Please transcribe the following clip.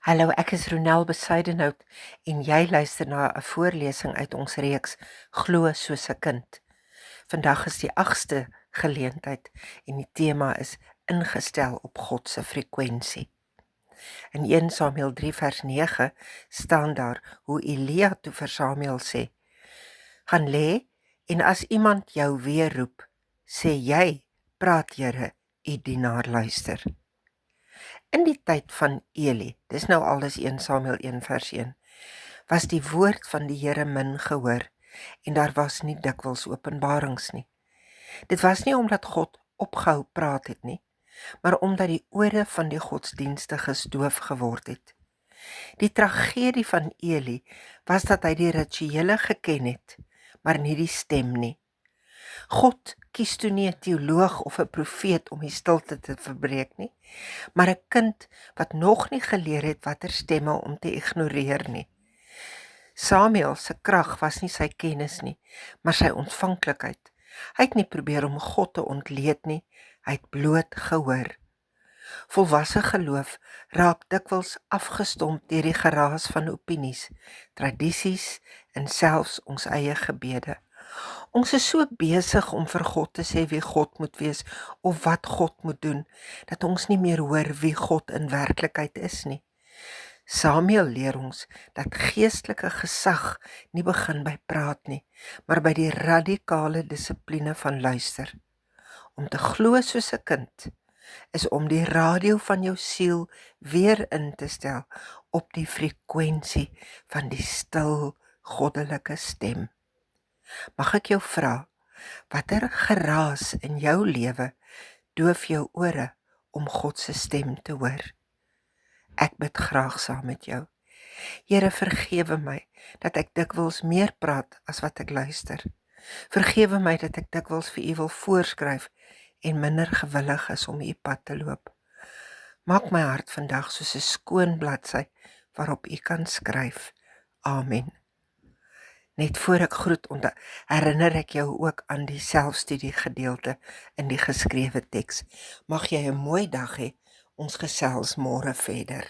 Hallo, ek is Ronel Besuidenhout en jy luister na 'n voorlesing uit ons reeks Glo soos 'n kind. Vandag is die 8ste geleentheid en die tema is ingestel op God se frekwensie. In 1 Samuel 3 vers 9 staan daar hoe Elia toe vir Samuel sê: "Gaan lê en as iemand jou weer roep, sê jy, praat Here, u dienaar luister." In die tyd van Eli, dis nou alles 1 Samuel 1 vers 1, was die woord van die Here min gehoor en daar was nie dikwels openbarings nie. Dit was nie omdat God opgehou praat het nie, maar omdat die ore van die godsdienstiges doof geword het. Die tragedie van Eli was dat hy die rituele geken het, maar nie die stem nie. God kies toe nie 'n teoloog of 'n profeet om die stilte te verbreek nie, maar 'n kind wat nog nie geleer het watter stemme om te ignoreer nie. Samuel se krag was nie sy kennis nie, maar sy ontvanklikheid. Hy het nie probeer om God te ontleed nie, hy het bloot gehoor. Volwasse geloof raak dikwels afgestomp deur die geraas van opinies, tradisies en selfs ons eie gebede. Ons is so besig om vir God te sê wie God moet wees of wat God moet doen, dat ons nie meer hoor wie God in werklikheid is nie. Samuel leer ons dat geestelike gesag nie begin by praat nie, maar by die radikale dissipline van luister. Om te glo soos 'n kind is om die radio van jou siel weer in te stel op die frekwensie van die stil goddelike stem. Mag ek jou vra, watter geraas in jou lewe doof jou ore om God se stem te hoor? Ek bid graag saam met jou. Here, vergewe my dat ek dikwels meer praat as wat ek luister. Vergewe my dat ek dikwels vir U wil voorskryf en minder gewillig is om U pad te loop. Maak my hart vandag soos 'n skoon bladsy waarop U kan skryf. Amen. Net voor ek groet, herinner ek jou ook aan die selfstudie gedeelte in die geskrewe teks. Mag jy 'n mooi dag hê. Ons gesels môre verder.